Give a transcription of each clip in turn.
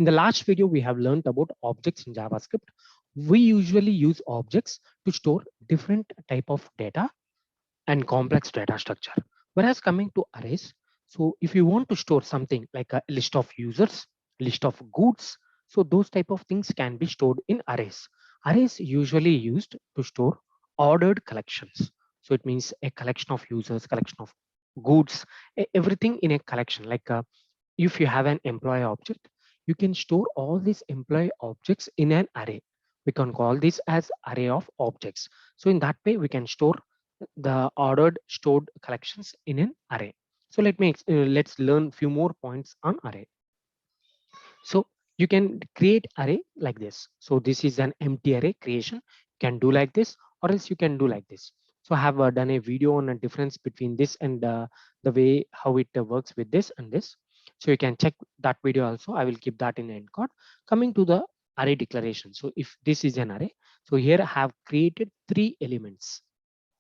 In the last video, we have learned about objects in JavaScript. We usually use objects to store different type of data and complex data structure. Whereas coming to arrays, so if you want to store something like a list of users, list of goods, so those type of things can be stored in arrays. Arrays usually used to store ordered collections. So it means a collection of users, collection of goods, everything in a collection. Like if you have an employee object, you can store all these employee objects in an array. We can call this as array of objects. So in that way, we can store the ordered stored collections in an array. So let's learn few more points on array. So you can create array like this. So this is an empty array creation. You can do like this, or else you can do like this. So I have done a video on a difference between this and the way how it works with this and this. So you can check that video also. I will keep that in the end card. Coming to the array declaration. So if this is an array, so here I have created 3 elements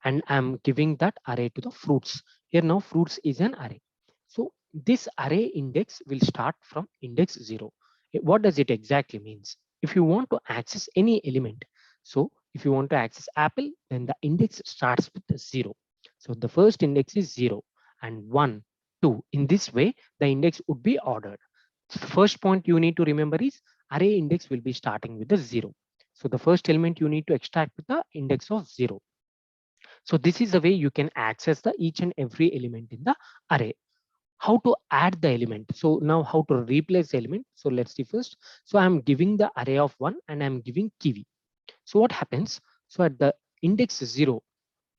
and I'm giving that array to the fruits. Here now fruits is an array. So this array index will start from index 0. What does it exactly means? If you want to access any element, so if you want to access apple, then the index starts with 0. So the first index is 0 and 1, 2. In this way, the index would be ordered. So the first point you need to remember is array index will be starting with the 0. So the first element you need to extract with the index of 0. So this is the way you can access the each and every element in the array. How to add the element? So now how to replace the element? So let's see first. So I'm giving the array of 1 and I'm giving kiwi. So what happens? So at the index 0,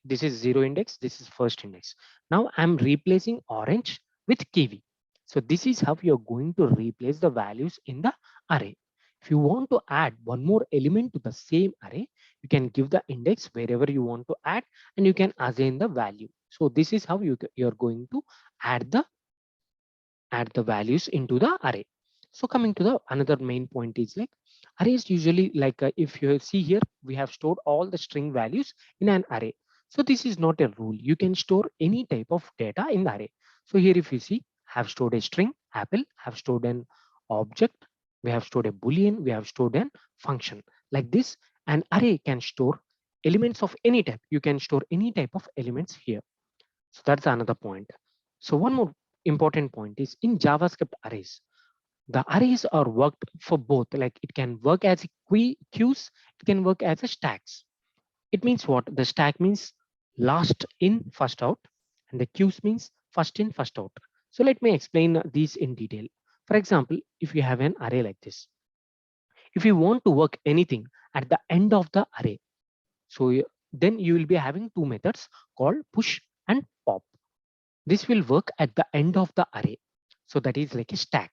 this is 0 index, this is first index. Now I'm replacing orange with kiwi. So this is how you're going to replace the values in the array. If you want to add one more element to the same array, you can give the index wherever you want to add and you can assign the value. So this is how you're going to add the values into the array. So coming to the another main point is like arrays usually like if you see here, we have stored all the string values in an array. So this is not a rule. You can store any type of data in the array. So here if you see, have stored a string, apple, have stored an object, we have stored a boolean, we have stored an function. Like this, an array can store elements of any type. You can store any type of elements here. So that's another point. So one more important point is in JavaScript arrays, the arrays are worked for both. Like it can work as a queues, it can work as a stacks. It means what? The stack means last in, first out, and the queues means first in, first out. So let me explain these in detail. For example, if you have an array like this, if you want to work anything at the end of the array, so then you will be having two methods called push and pop. This will work at the end of the array. So that is like a stack.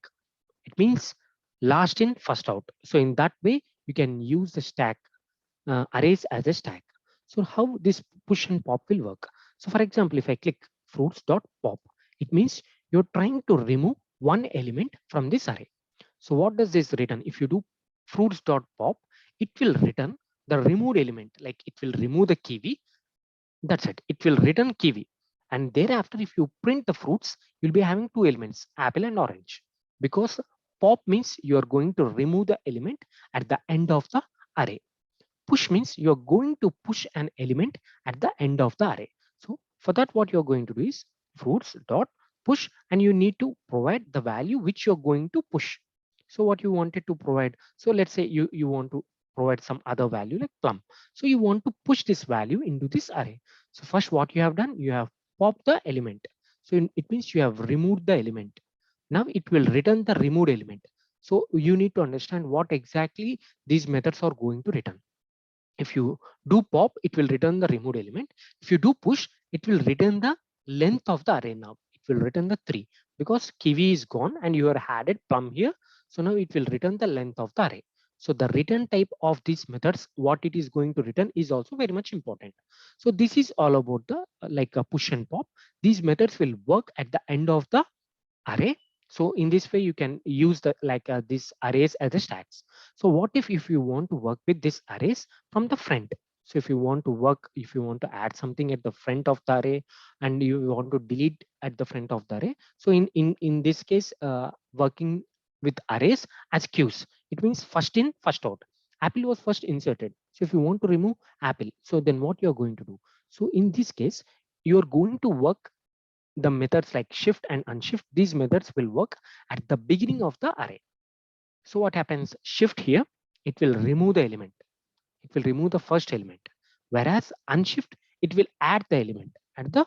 It means last in, first out. So in that way, you can use the stack arrays as a stack. So how this push and pop will work? So for example, if I click fruits.pop, it means you're trying to remove one element from this array. So what does this return? If you do fruits.pop, it will return the removed element, like it will remove the kiwi. That's it. It will return kiwi. And thereafter, if you print the fruits, you'll be having two elements, apple and orange. Because pop means you're going to remove the element at the end of the array. Push means you're going to push an element at the end of the array. So for that, what you're going to do is fruits dot push, and you need to provide the value which you're going to push. So what you wanted to provide. So let's say you want to provide some other value like plum. So you want to push this value into this array. So first what you have done, you have popped the element. So it means you have removed the element. Now it will return the removed element. So you need to understand what exactly these methods are going to return. If you do pop, it will return the removed element. If you do push, it will return the length of the array. Now it will return the 3 because kiwi is gone and you are added plum here. So now it will return the length of the array. So the return type of these methods, what it is going to return is also very much important. So this is all about the like a push and pop. These methods will work at the end of the array. So in this way, you can use the like these arrays as a stacks. So what if you want to work with these arrays from the front? So if you want to work, if you want to add something at the front of the array and you want to delete at the front of the array. So in this case, working with arrays as queues. It means first in, first out. Apple was first inserted. So if you want to remove Apple, so then what you're going to do? So in this case, you're going to work the methods like shift and unshift. These methods will work at the beginning of the array. So what happens? Shift here, it will remove the element. It will remove the first element. Whereas unshift, it will add the element at the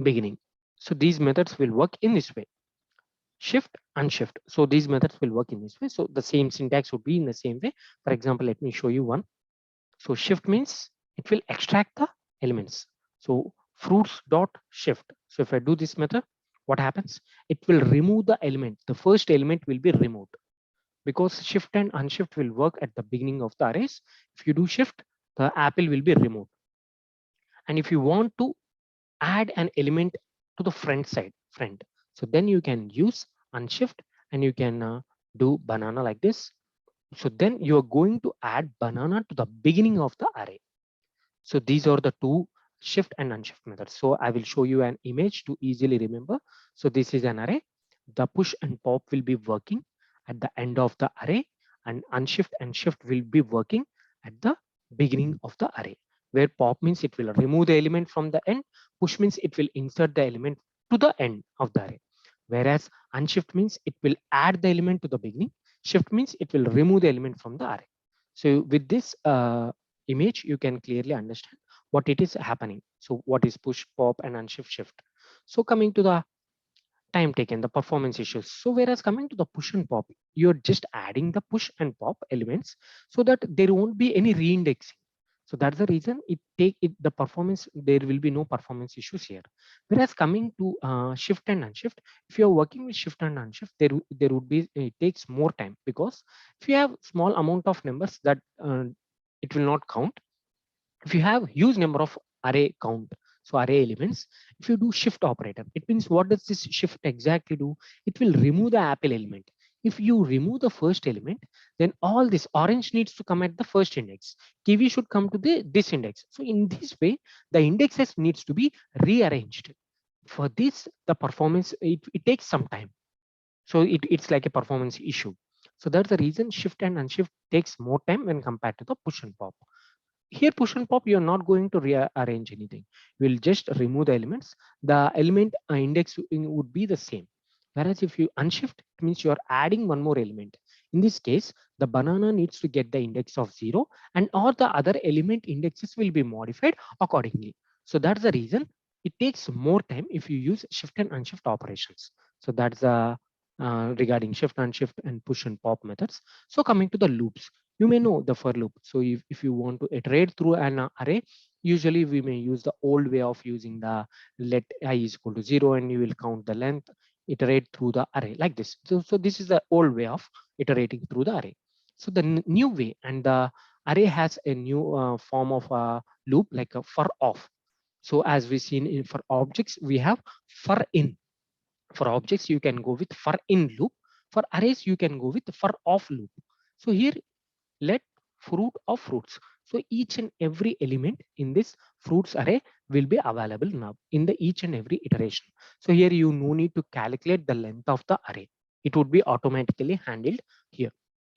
beginning. So these methods will work in this way. Shift, unshift. So these methods will work in this way. So the same syntax would be in the same way. For example, let me show you one. So shift means it will extract the elements. So fruits dot shift. So if I do this method, what happens? It will remove the element. The first element will be removed because shift and unshift will work at the beginning of the arrays. If you do shift, the apple will be removed. And if you want to add an element to the front side, front, so then you can use unshift and you can do banana like this. So then you're going to add banana to the beginning of the array. So these are the two shift and unshift methods. So I will show you an image to easily remember. So this is an array. The push and pop will be working at the end of the array, and unshift and shift will be working at the beginning of the array. Where pop means it will remove the element from the end, push means it will insert the element to the end of the array. Whereas unshift means it will add the element to the beginning, shift means it will remove the element from the array. So with this image, you can clearly understand what it is happening. So what is push, pop, and unshift, shift. So coming to the time taken, the performance issues. So whereas coming to the push and pop, you're just adding the push and pop elements so that there won't be any reindexing. So that's the reason it take it the performance. There will be no performance issues here. Whereas coming to shift and unshift, if you're working with shift and unshift, there would be it takes more time because if you have small amount of numbers that it will not count. If you have huge number of array count, so array elements, if you do shift operator, it means what does this shift exactly do? It will remove the apple element. If you remove the first element, then all this orange needs to come at the first index, kiwi should come to the this index. So in this way the indexes needs to be rearranged. For this the performance, it takes some time. So it's like a performance issue. So that's the reason shift and unshift takes more time when compared to the push and pop. Here push and pop, you're not going to rearrange anything. We'll just remove the elements. The element index would be the same. Whereas if you unshift, it means you're adding one more element. In this case, the banana needs to get the index of 0 and all the other element indexes will be modified accordingly. So that's the reason it takes more time if you use shift and unshift operations. So that's regarding shift, unshift, and push and pop methods. So coming to the loops, you may know the for loop. So if you want to iterate through an array, usually we may use the old way of using the let I is equal to 0 and you will count the length, iterate through the array like this. So this is the old way of iterating through the array. So the new way, and the array has a new form of a loop like a for off. So as we seen in for objects, we have for in. For objects, you can go with for in loop. For arrays, you can go with for off loop. So here let fruit of fruits. So each and every element in this fruits array will be available now in the each and every iteration. So here you no need to calculate the length of the array. It would be automatically handled here.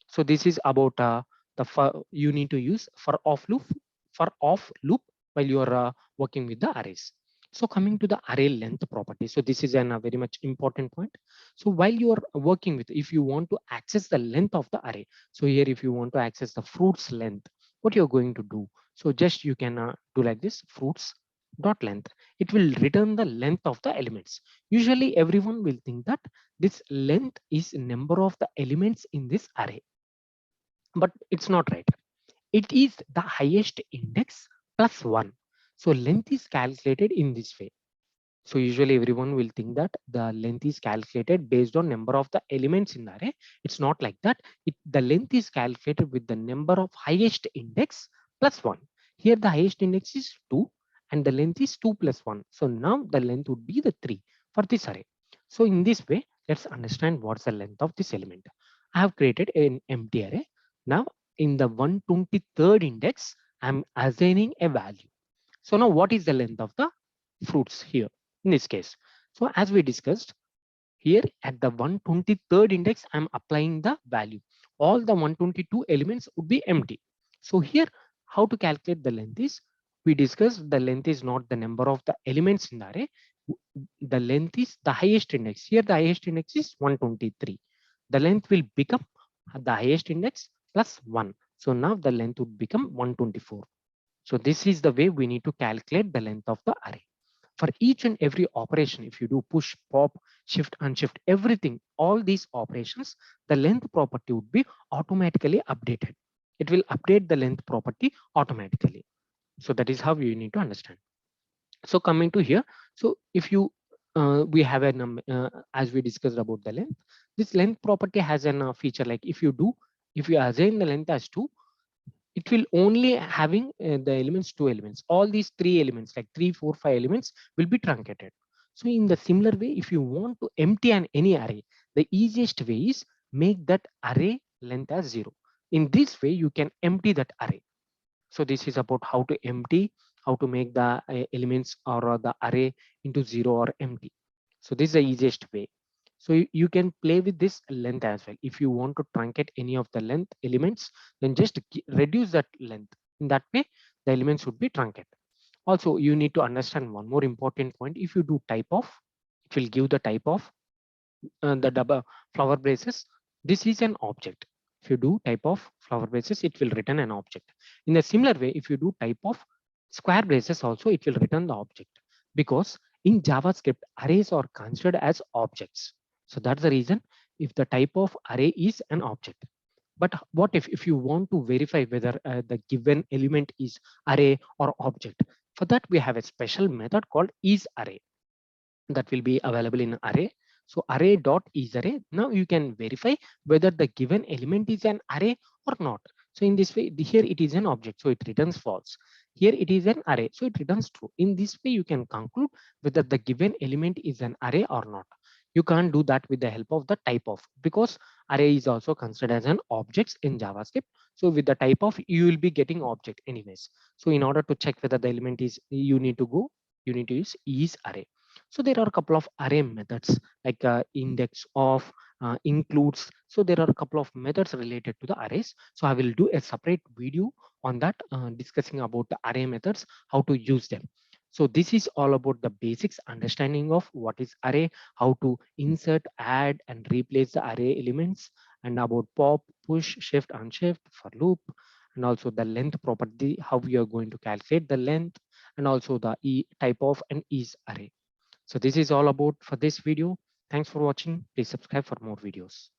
So this is about the for, you need to use for off loop while you are working with the arrays. So coming to the array length property. So this is a very much important point. So while you are working with, if you want to access the length of the array, so here if you want to access the fruits length, what you're going to do? So just you can do like this fruits dot length. It will return the length of the elements. Usually everyone will think that this length is number of the elements in this array, but it's not right. It is the highest index plus 1. So length is calculated in this way. So usually everyone will think that the length is calculated based on number of the elements in the array. It's not like that. The length is calculated with the number of highest index plus 1. Here the highest index is 2 and the length is 2 plus 1. So now the length would be the 3 for this array. So in this way, let's understand what's the length of this element. I have created an empty array. Now in the 123rd index, I'm assigning a value. So now what is the length of the fruits here in this case? So as we discussed, Here at the 123rd index, I'm applying the value. All the 122 elements would be empty. So here, how to calculate the length is, we discussed the length is not the number of the elements in the array. The length is the highest index. Here, the highest index is 123. The length will become the highest index plus 1. So now the length would become 124. So this is the way we need to calculate the length of the array. For each and every operation, if you do push, pop, shift, unshift, everything, all these operations, the length property would be automatically updated. It will update the length property automatically. So that is how you need to understand. So coming to here, so if you we have a as we discussed about the length, this length property has a feature like if you assign the length as 2, it will only having the elements 2 elements. All these 3 elements like 3 4 5 elements will be truncated. So in the similar way, if you want to empty an any array, the easiest way is make that array length as 0. In this way you can empty that array. So this is about how to empty, how to make the elements or the array into 0 or empty. So this is the easiest way. So you can play with this length as well. If you want to truncate any of the length elements, then just reduce that length. In that way, the elements would be truncated. Also, you need to understand one more important point. If you do type of, it will give the type of the double flower braces. This is an object. If you do type of flower braces, it will return an object. In a similar way, if you do type of square braces also, it will return the object, because in JavaScript arrays are considered as objects. So that's the reason if the type of array is an object. But what if you want to verify whether the given element is array or object? For that we have a special method called isArray that will be available in array. So array dot is array. Now you can verify whether the given element is an array or not. So in this way, here it is an object, so it returns false. Here it is an array, so it returns true. In this way, you can conclude whether the given element is an array or not. You can't do that with the help of the type of, because array is also considered as an object in JavaScript. So with the type of, you will be getting object anyways. So in order to check whether the element is, you need to use is array. So there are a couple of array methods like index of, includes. So there are a couple of methods related to the arrays. So I will do a separate video on that, discussing about the array methods, how to use them. So this is all about the basics understanding of what is array, how to insert, add, and replace the array elements, and about pop, push, shift, unshift, for loop, and also the length property, how we are going to calculate the length, and also the type of and is array. So this is all about for this video. Thanks for watching. Please subscribe for more videos.